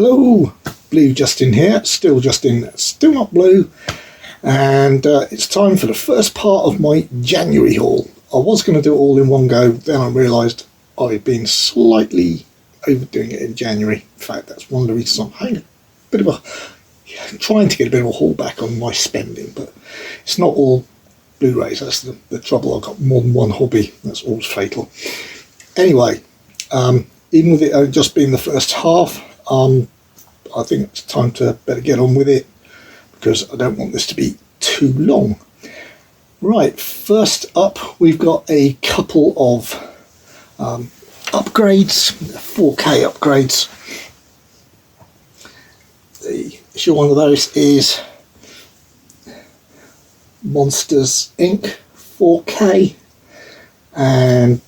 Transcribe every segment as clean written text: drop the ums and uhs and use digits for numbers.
Hello, Blue Justin here, still Justin, still not blue, and it's time for the first part of my January haul. I was going to do it all in one go, then I realised I've been slightly overdoing it in January. In fact, that's one of the reasons I'm having a bit of trying to get a bit of a haul back on my spending, but it's not all Blu-rays. That's the trouble. I've got more than one hobby. That's always fatal. Anyway, even with it just being the first half, I think it's time to better get on with it because I don't want this to be too long. Right, first up we've got a couple of upgrades, 4K upgrades. The issue one of those is Monsters Inc. 4K, and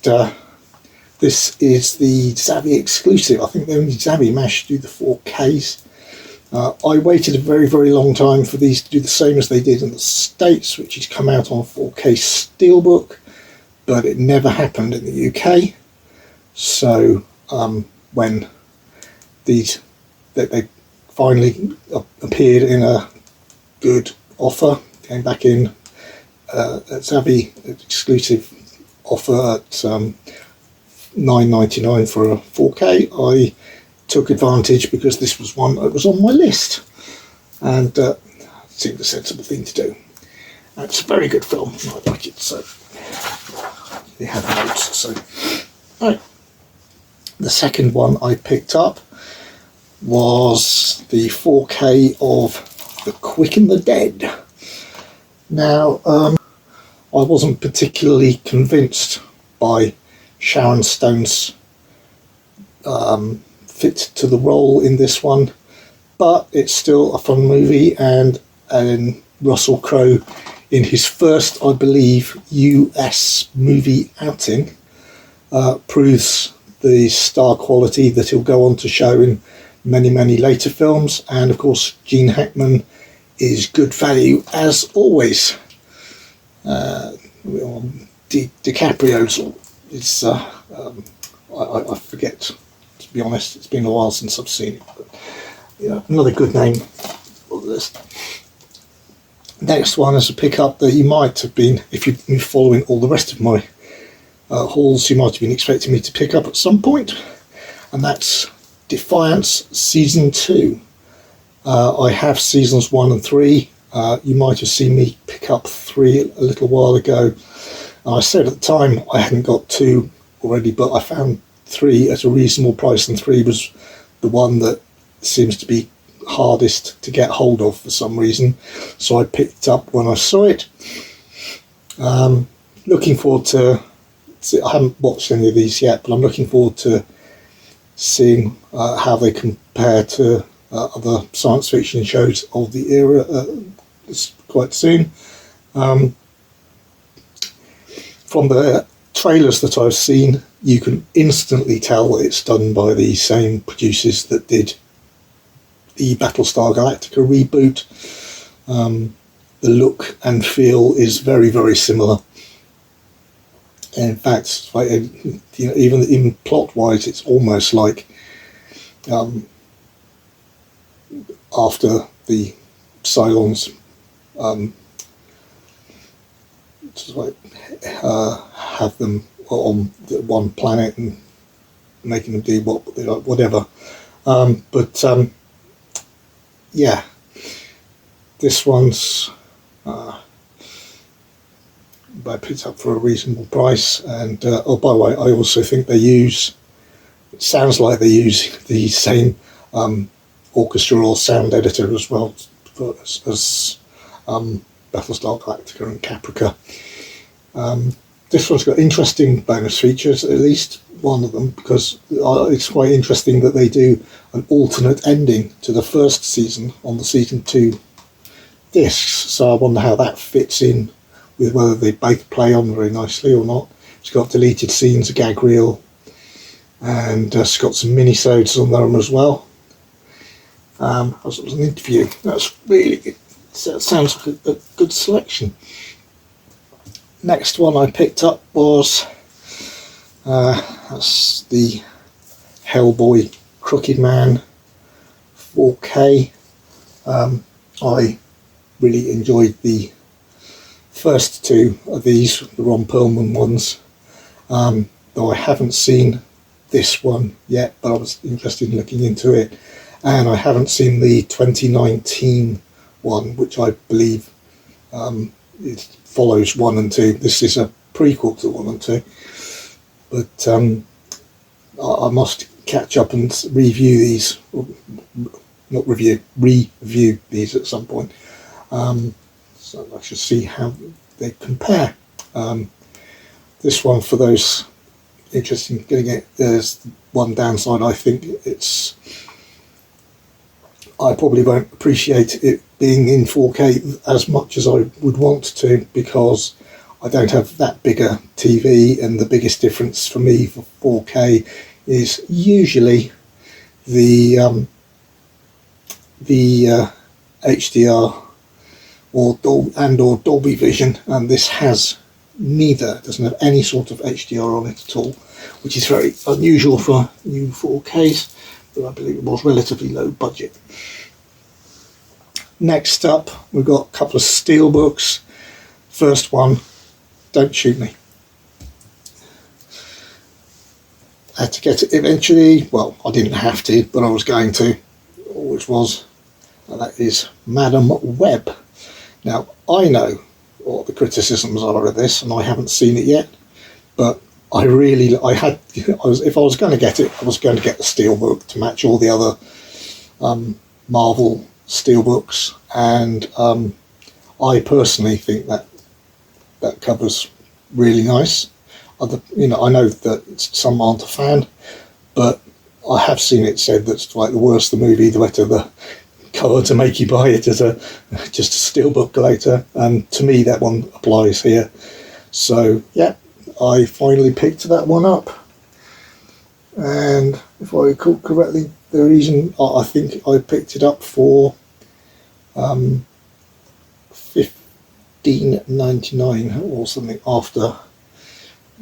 this is the Zavvi exclusive. I think only Zavvi managed to do the 4Ks. I waited a very, very long time for these to do the same as they did in the States, which is come out on 4K Steelbook, but it never happened in the UK. So when they finally appeared in a good offer, came back in at Zavvi exclusive offer at $9.99 for a 4K. I took advantage because this was one that was on my list, and it seemed a sensible thing to do. And it's a very good film. I like it, so they have notes. So, right. The second one I picked up was the 4K of The Quick and the Dead. Now, I wasn't particularly convinced by Sharon Stone's fit to the role in this one, but it's still a fun movie, and Russell Crowe in his first, I believe, US movie outing proves the star quality that he'll go on to show in many, many later films. And of course Gene Hackman is good value as always. DiCaprio's is I forget, to be honest. It's been a while since I've seen it, but another good name for this. Next one is a pickup that you might have been, if you've been following all the rest of my hauls, you might have been expecting me to pick up at some point, and that's Defiance Season 2. I have Seasons 1 and 3. You might have seen me pick up 3 a little while ago. I said at the time I hadn't got 2 already, but I found 3 at a reasonable price, and 3 was the one that seems to be hardest to get hold of for some reason. So I picked up when I saw it. Looking forward to, I haven't watched any of these yet, but I'm looking forward to seeing how they compare to other science fiction shows of the era quite soon. From the trailers that I've seen, you can instantly tell that it's done by the same producers that did the Battlestar Galactica reboot. The look and feel is very, very similar. In fact, even plot-wise, it's almost like after the Cylons have them on one planet and making them do whatever. Yeah, this one's I picked up for a reasonable price, and oh, by the way, I also think it sounds like they use the same orchestra or sound editor as well as Battlestar Galactica and Caprica. This one's got interesting bonus features, at least one of them, because it's quite interesting that they do an alternate ending to the first season on the season 2 discs. So I wonder how that fits in with whether they both play on very nicely or not. It's got deleted scenes, a gag reel, and it's got some mini-sodes on there as well. It was an interview. That's really good. So it sounds like a good selection. Next one I picked up was that's the Hellboy Crooked Man 4K. I really enjoyed the first two of these, the Ron Perlman ones, though I haven't seen this one yet, but I was interested in looking into it. And I haven't seen the 2019 one, which I believe it follows 1 and 2. This is a prequel to 1 and 2. But I must catch up and review these, not review these at some point. So I should see how they compare. This one, for those interested in getting it, there's one downside. I think I probably won't appreciate it being in 4K as much as I would want to, because I don't have that bigger TV, and the biggest difference for me for 4K is usually the HDR or Dolby Vision, and this has neither. It doesn't have any sort of HDR on it at all, which is very unusual for new 4Ks, but I believe it was relatively low budget. Next up, we've got a couple of steelbooks. First one, Don't Shoot Me. I had to get it eventually. Well, I didn't have to, but I was going to, which was, and that is Madam Web. Now, I know what the criticisms are of this, and I haven't seen it yet, but if I was going to get it, I was going to get the steelbook to match all the other Marvel steelbooks, and I personally think that cover's really nice. I know that some aren't a fan, but I have seen it said that's like the worse the movie, the better the cover to make you buy it as just a steelbook later, and to me that one applies here. So yeah, I finally picked that one up, and if I recall correctly, the reason I think I picked it up for $15.99 or something after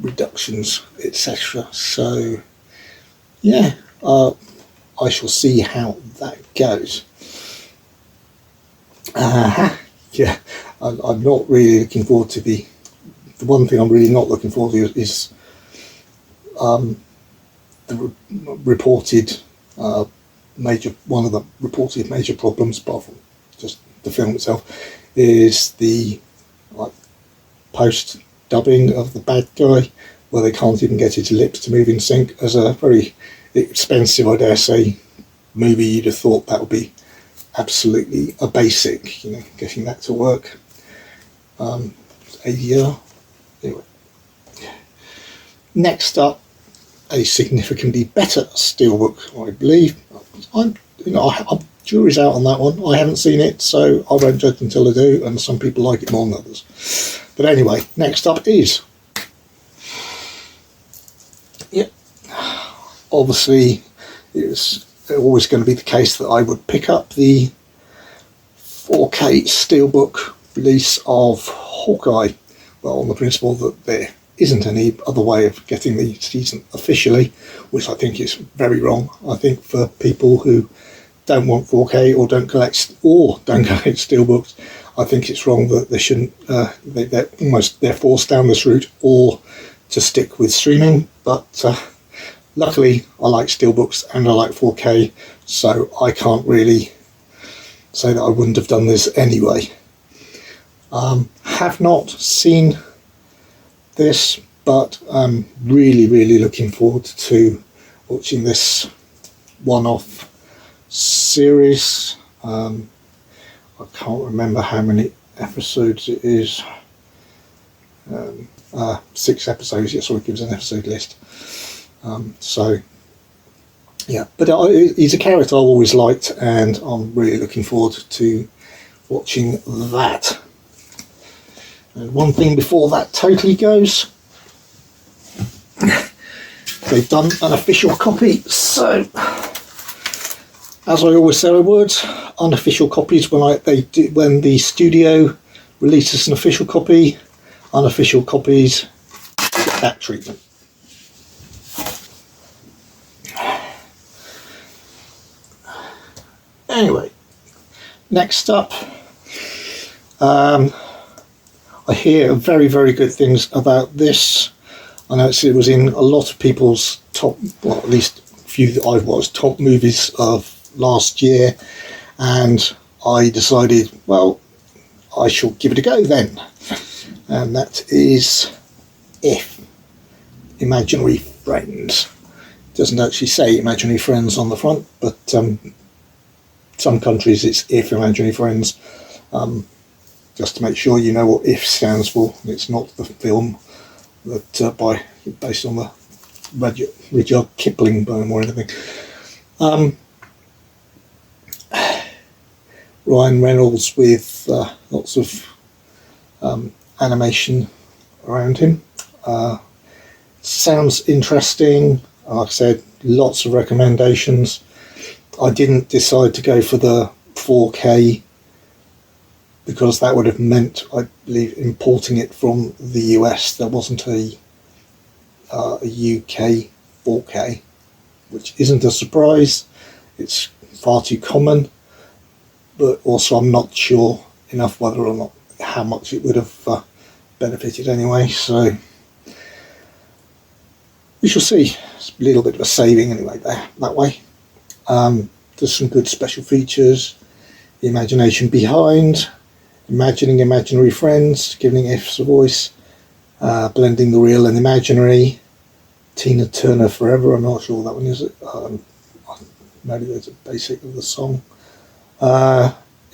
reductions, etc. So yeah, I shall see how that goes. Yeah, I'm not really looking forward to the one thing I'm really not looking forward to is the reported one of the reported major problems, apart from just the film itself, is the post dubbing of the bad guy, where they can't even get his lips to move in sync. As a very expensive, I dare say, movie, you'd have thought that would be absolutely a basic, getting that to work. ADR. Anyway. Next up, a significantly better steelbook, I believe. I'm jury's out on that one. I haven't seen it, so I won't judge until I do, and some people like it more than others. But anyway, next up is, obviously it's always going to be the case that I would pick up the 4K steelbook release of Hawkeye, well, on the principle that there isn't any other way of getting the season officially, which I think is very wrong. I think for people who don't want 4K or don't collect steelbooks, I think it's wrong that they shouldn't. They're forced down this route, or to stick with streaming. But luckily, I like steelbooks and I like 4K, so I can't really say that I wouldn't have done this anyway. Have not seen this, but I'm really looking forward to watching this one-off series. I can't remember how many episodes it is. 6 episodes, so it gives an episode list. So yeah, but he's a character I've always liked, and I'm really looking forward to watching that. And one thing before that totally goes, they've done an official copy, so as I always say I would, unofficial copies when the studio releases an official copy, unofficial copies get that treatment. Anyway, next up, I hear very, very good things about this. I know it was in a lot of people's top, well, at least a few that I've watched, top movies of last year, and I decided, well, I shall give it a go then. And that is If, Imaginary Friends. It doesn't actually say Imaginary Friends on the front, but some countries it's If, Imaginary Friends. Just to make sure you know what If stands for. It's not the film that based on the Rudyard Kipling poem or anything. Ryan Reynolds with lots of animation around him. Sounds interesting. Like I said, lots of recommendations. I didn't decide to go for the 4K because that would have meant, I believe, importing it from the US. There wasn't a UK 4K, which isn't a surprise. It's far too common, but also I'm not sure enough whether or not how much it would have benefited anyway, so we shall see. It's a little bit of a saving anyway there, that way. There's some good special features, the imagination behind, imagining imaginary friends, giving Ifs a voice, blending the real and imaginary, Tina Turner Forever, I'm not sure that one is it, maybe there's a basic of the song,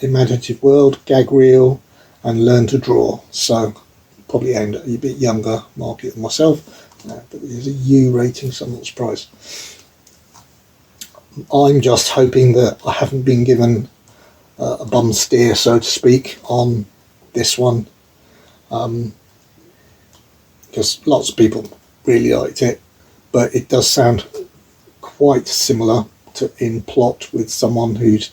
imaginative world, gag reel, and learn to draw. So probably aimed at a bit younger market than myself, but there's a U rating, so I'm not surprised. I'm just hoping that I haven't been given a bum steer, so to speak, on this one, because lots of people really liked it, but it does sound quite similar to in plot with someone who's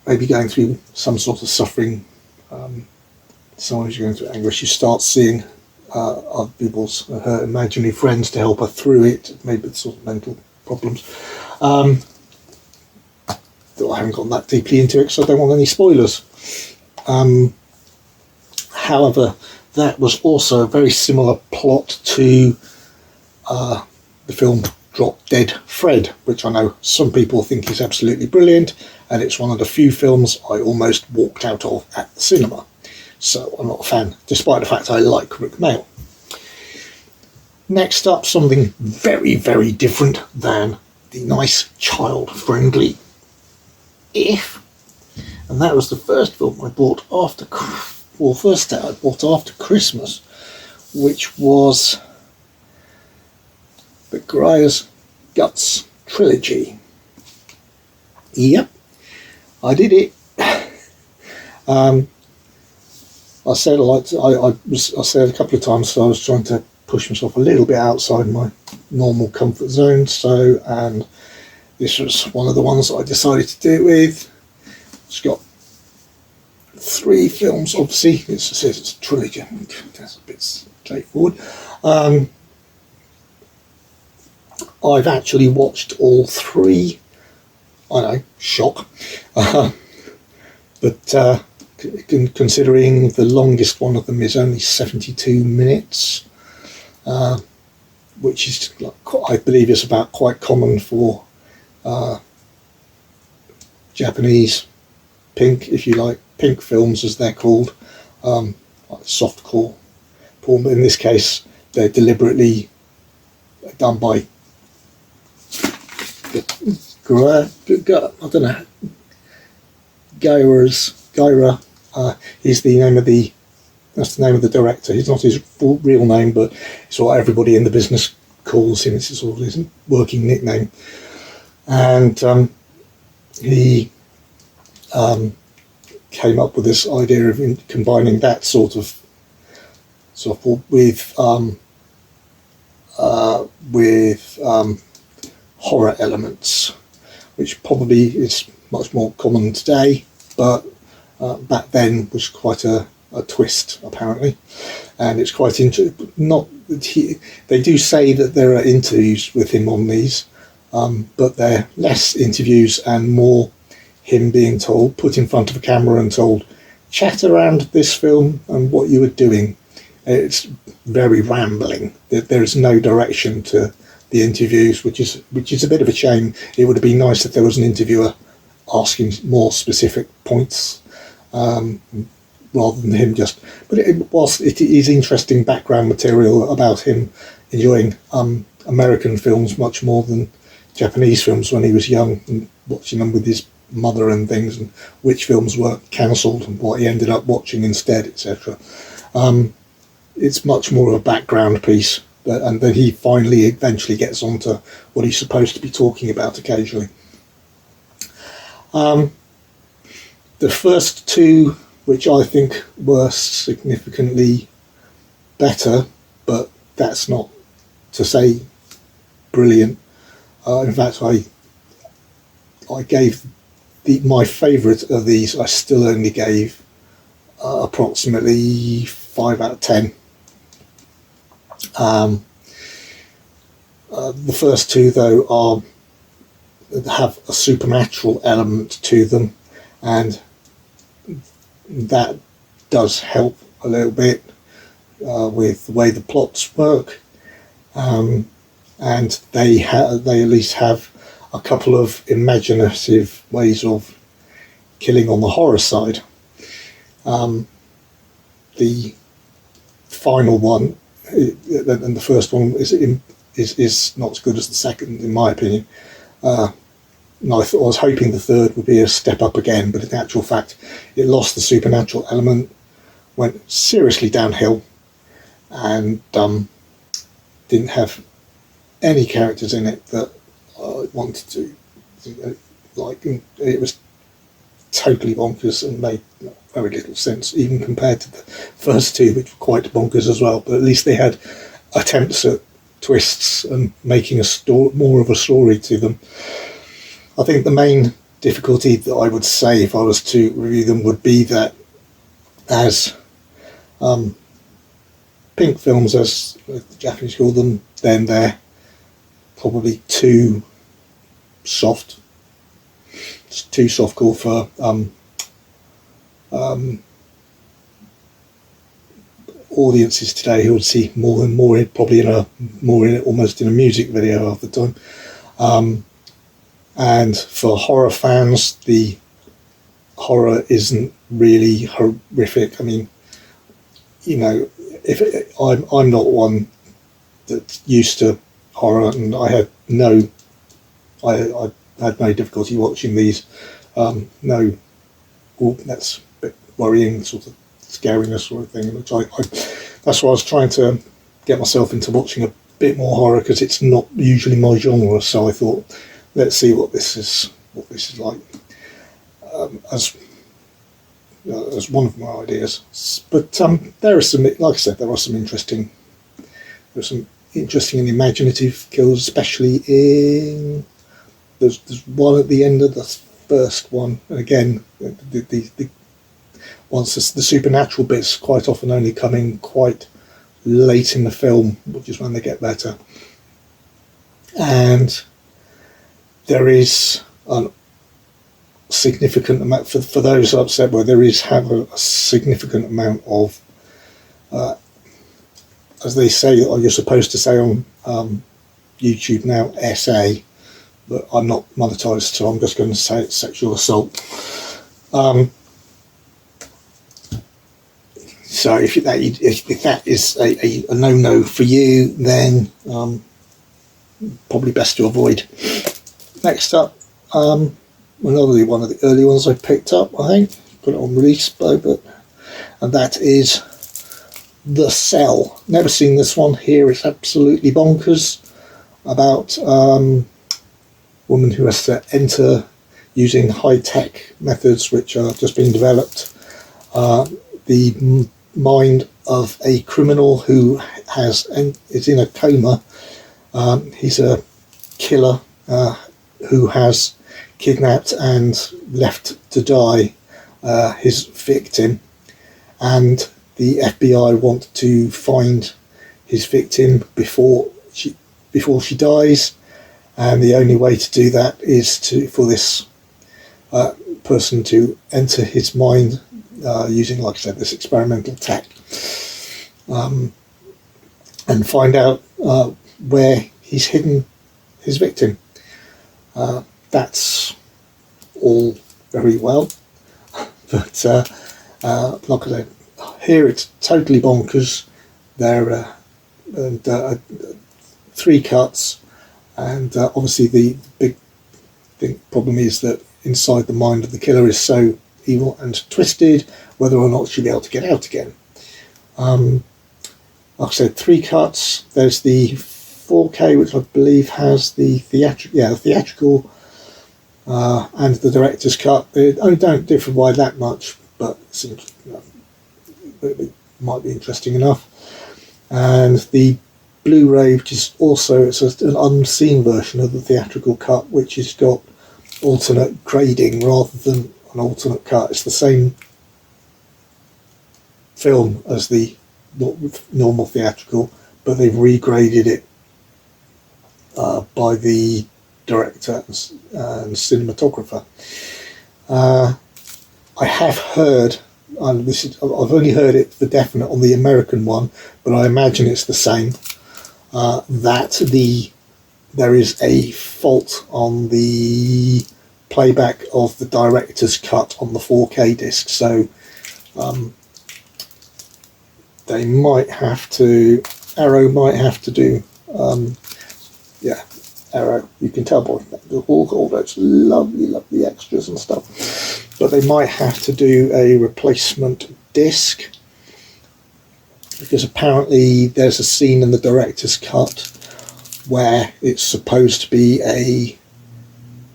maybe going through some sort of suffering, someone who's going through anguish. You start seeing other people's, her imaginary friends to help her through it, maybe it's sort of mental problems. Though I haven't gone that deeply into it because I don't want any spoilers. However, that was also a very similar plot to the film Drop Dead Fred, which I know some people think is absolutely brilliant, and it's one of the few films I almost walked out of at the cinema. So I'm not a fan, despite the fact I like Rick Mayall. Next up, something very, very different than the nice child-friendly If, and that was the first film I bought after, well, first I bought after Christmas, which was the Grey's Guts trilogy. Yep, I did it. I said I said a couple of times, so I was trying to push myself a little bit outside my normal comfort zone. So, and this was one of the ones that I decided to do it with. It's got 3 films, obviously. It says it's a trilogy. That's a bit straightforward. I've actually watched all 3. I know, shock. But considering the longest one of them is only 72 minutes, which is, I believe, is about quite common for Japanese pink, if you like, pink films as they're called, like softcore porn, but in this case they're deliberately done by I don't know, Gaira is the name of that's the name of the director. He's not his full real name, but it's what everybody in the business calls him. It's sort of his working nickname. And he came up with this idea of combining that sort of with horror elements, which probably is much more common today, but back then was quite a twist, apparently. And it's quite they do say that there are interviews with him on these, but they're less interviews and more him being told, put in front of a camera and told, chat around this film and what you were doing. It's very rambling. There is no direction to the interviews, which is a bit of a shame. It would have been nice if there was an interviewer asking more specific points, rather than him just. But it is interesting background material about him enjoying American films much more than Japanese films when he was young, and watching them with his mother and things, and which films were cancelled and what he ended up watching instead, etc. It's much more of a background piece, and then he finally eventually gets onto what he's supposed to be talking about occasionally. The first two, which I think were significantly better, but that's not to say brilliant. In fact, I gave my favourite of these, I still only gave approximately 5 out of 10. The first two, though, have a supernatural element to them, and that does help a little bit with the way the plots work, and they at least have a couple of imaginative ways of killing on the horror side. The final one, and the first one is not as good as the second, in my opinion. I was hoping the third would be a step up again, but in actual fact, it lost the supernatural element, went seriously downhill, and didn't have any characters in it that I wanted to like. It was totally bonkers and made very little sense, even compared to the first two, which were quite bonkers as well. But at least they had attempts at twists and making more of a story to them. I think the main difficulty that I would say if I was to review them would be that as pink films, as the Japanese call them, then they're probably too soft. It's too softcore for audiences today who would see more probably almost in a music video half the time. And for horror fans, the horror isn't really horrific. I mean, I'm not one that's used to horror, and I had no difficulty watching these. That's a bit worrying, sort of scaring us sort of thing. Which that's why I was trying to get myself into watching a bit more horror, because it's not usually my genre. So I thought, let's see what this is like, as one of my ideas. But there are some, like I said, there are some interesting and imaginative kills, especially in there's one at the end of the first one. And again, the once the supernatural bits quite often only come in quite late in the film, which is when they get better. And there is a significant amount, for those upset, where there is have a significant amount of, as they say, or you're supposed to say on YouTube now, SA, but I'm not monetized, so I'm just going to say it's sexual assault. So if that is a no-no for you, then probably best to avoid. Next up, another one of the early ones I picked up, I think, put it on release, but and that is The Cell. Never seen this one. Here it's absolutely bonkers, about woman who has to enter using high-tech methods which are just being developed, the mind of a criminal who is in a coma. He's a killer who has kidnapped and left to die his victim, and the FBI want to find his victim before she dies, and the only way to do that is for this person to enter his mind using, like I said, this experimental tech, and find out where he's hidden his victim. That's all very well, but like I said, here it's totally bonkers. There are 3 cuts, and obviously the big problem is that inside the mind of the killer is so evil and twisted, whether or not she'll be able to get out again. Like I said, 3 cuts. There's the 4K, which I believe has the theatrical and the director's cut. They don't differ by that much, but it seems it might be interesting enough. And the Blu-ray, which is also it's an unseen version of the theatrical cut, which has got alternate grading rather than an alternate cut. It's the same film as the normal theatrical, but they've regraded it by the director and cinematographer. I have heard, and I've only heard it for definite on the American one, but I imagine it's the same, that there is a fault on the playback of the director's cut on the 4K disc, so they might have to, Arrow might have to do, Arrow, you can tell by all those lovely extras and stuff, but they might have to do a replacement disc, because apparently there's a scene in the director's cut where it's supposed to be a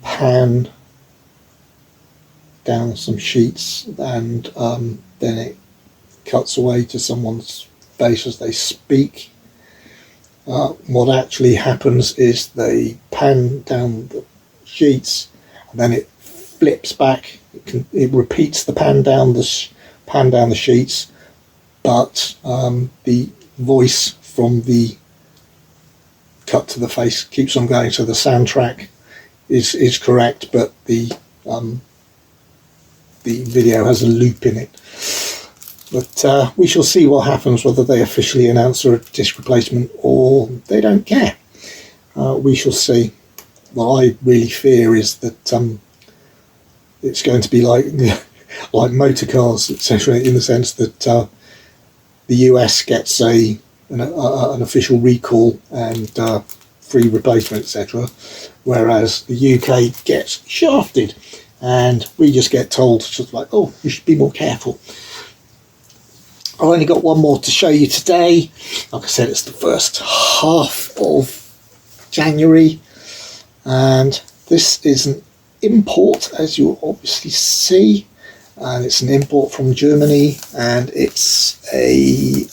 pan down some sheets, and then it cuts away to someone's face as they speak. What actually happens is they pan down the sheets, and then it flips back. It repeats the pan down the sheets, but the voice from the cut to the face keeps on going. So the soundtrack is correct, but the video has a loop in it. But we shall see what happens, whether they officially announce a disc replacement or they don't care. We shall see. What I really fear is that it's going to be like like motor cars, etc., in the sense that the US gets an official recall and free replacement, etc., whereas the UK gets shafted, and we just get told, sort of like, oh, you should be more careful. I've only got one more to show you today. Like I said, it's the first half of January, and this is an import, as you'll obviously see, and it's an import from Germany, and it's a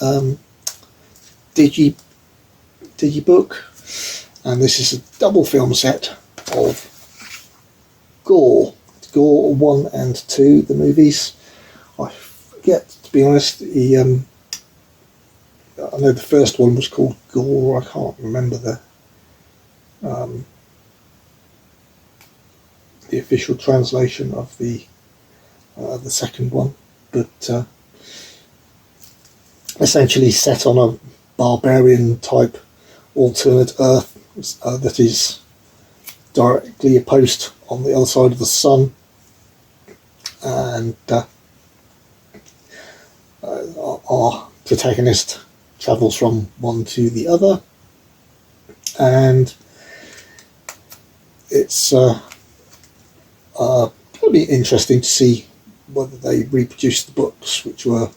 digibook, and this is a double film set of Gore 1 and 2, the movies. I forget, to be honest, I know the first one was called Gore. I can't remember the official translation of the second one, but essentially set on a barbarian type alternate Earth that is directly opposed on the other side of the sun, and our protagonist travels from one to the other, and it's it'll be interesting to see whether they reproduce the books, which were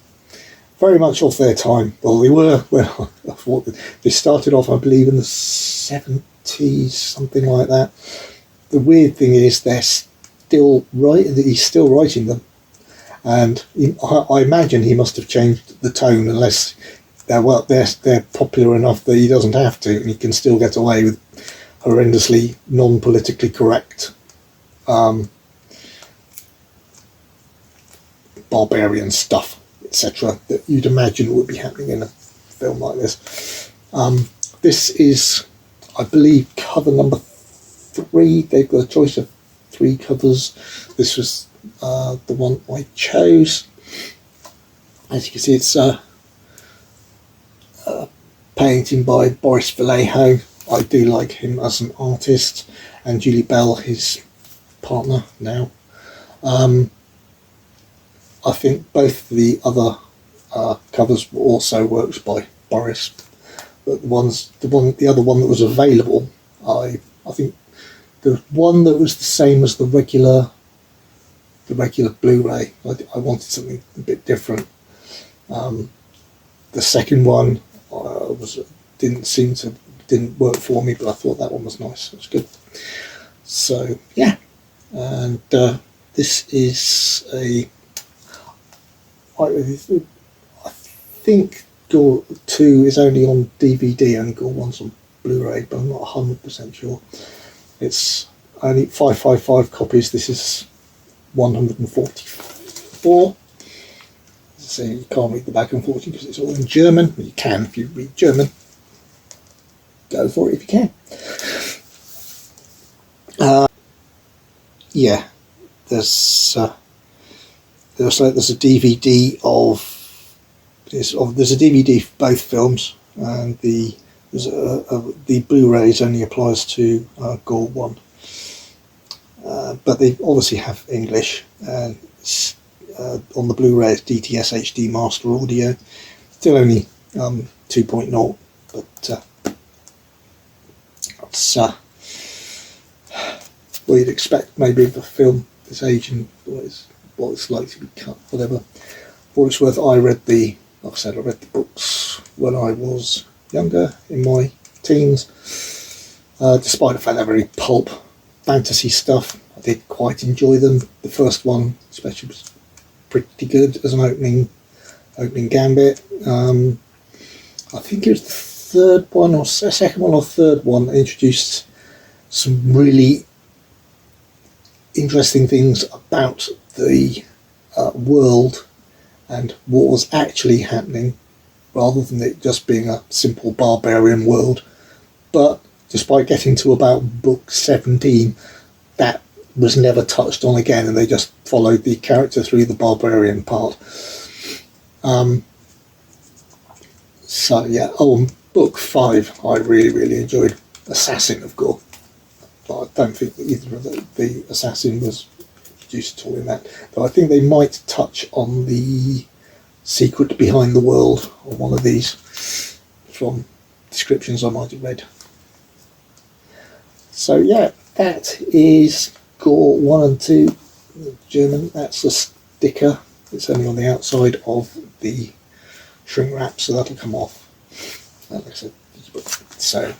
very much of their time. Well, they were. Well, they started off, I believe, in the 70s, something like that. The weird thing is they're still he's still writing them, and I imagine he must have changed the tone, unless they're popular enough that he doesn't have to, and he can still get away with horrendously non-politically correct barbarian stuff, etc., that you'd imagine would be happening in a film like this. This is, I believe, cover number 3. They've got a choice of 3 covers. This was the one I chose. As you can see, it's a painting by Boris Vallejo. I do like him as an artist, and Julie Bell, his partner now. I think both the other covers were also works by Boris, but the other one that was available, I think the one that was the same as the regular Blu-ray. I wanted something a bit different. The second one didn't work for me, but I thought that one was nice. It was good. So yeah, and this is I think Gore 2 is only on DVD and Gore 1's on Blu-ray, but I'm not 100% sure. It's only 555 copies. This is 144. So you can't read the back, unfortunately, because it's all in German. You can if you read German. Go for it if you can. Yeah, there's a DVD there's a DVD for both films, and the Blu-rays only applies to Gore 1, but they obviously have English, and on the Blu-ray it's DTS HD Master Audio, still only 2.0, but it's what you'd expect maybe of a film this age and what it's like to be cut, whatever. For what it's worth, I read the books when I was younger, in my teens. Despite the fact they're very pulp fantasy stuff, I did quite enjoy them. The first one especially was pretty good as an opening gambit. I think it was the third one or second one or third one that introduced some really interesting things about the world and what was actually happening, rather than it just being a simple barbarian world. But despite getting to about book 17, that was never touched on again, and they just followed the character through the barbarian part. So yeah, book 5 I really enjoyed, Assassin of Gore. But I don't think that either of the assassin was introduced at all in that. Though I think they might touch on the secret behind the world on one of these from descriptions I might have read. So yeah, that is Gore 1 and 2 German. That's a sticker. It's only on the outside of the shrink wrap, so that'll come off. Like I said, so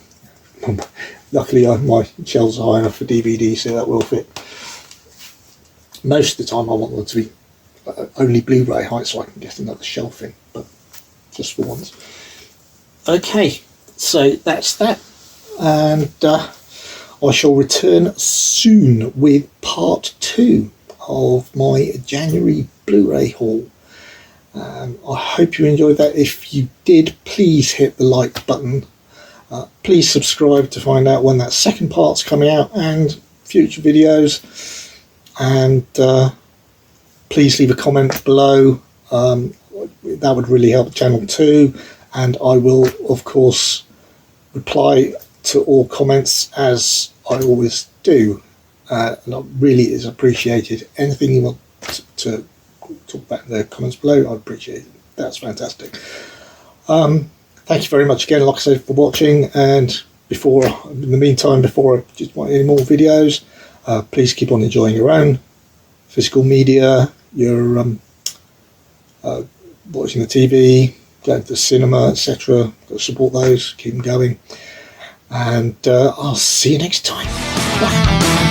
luckily my shelves are high enough for DVD, so that will fit. Most of the time I want them to be only Blu-ray height, so I can get another shelf in, but just for once. Okay, so that's that, and I shall return soon with part 2 of my January Blu-ray haul. I hope you enjoyed that. If you did, please hit the like button. Please subscribe to find out when that second part's coming out and future videos. And please leave a comment below. That would really help the channel too. And I will, of course, reply to all comments as I always do. And it really is appreciated. Anything you want to talk about in the comments below, I'd appreciate it. That's fantastic. Thank you very much again, like I said, for watching. And in the meantime, before I just want any more videos, please keep on enjoying your own physical media, your watching the TV, going to the cinema, etc. Got to support those, keep them going. And I'll see you next time. Bye.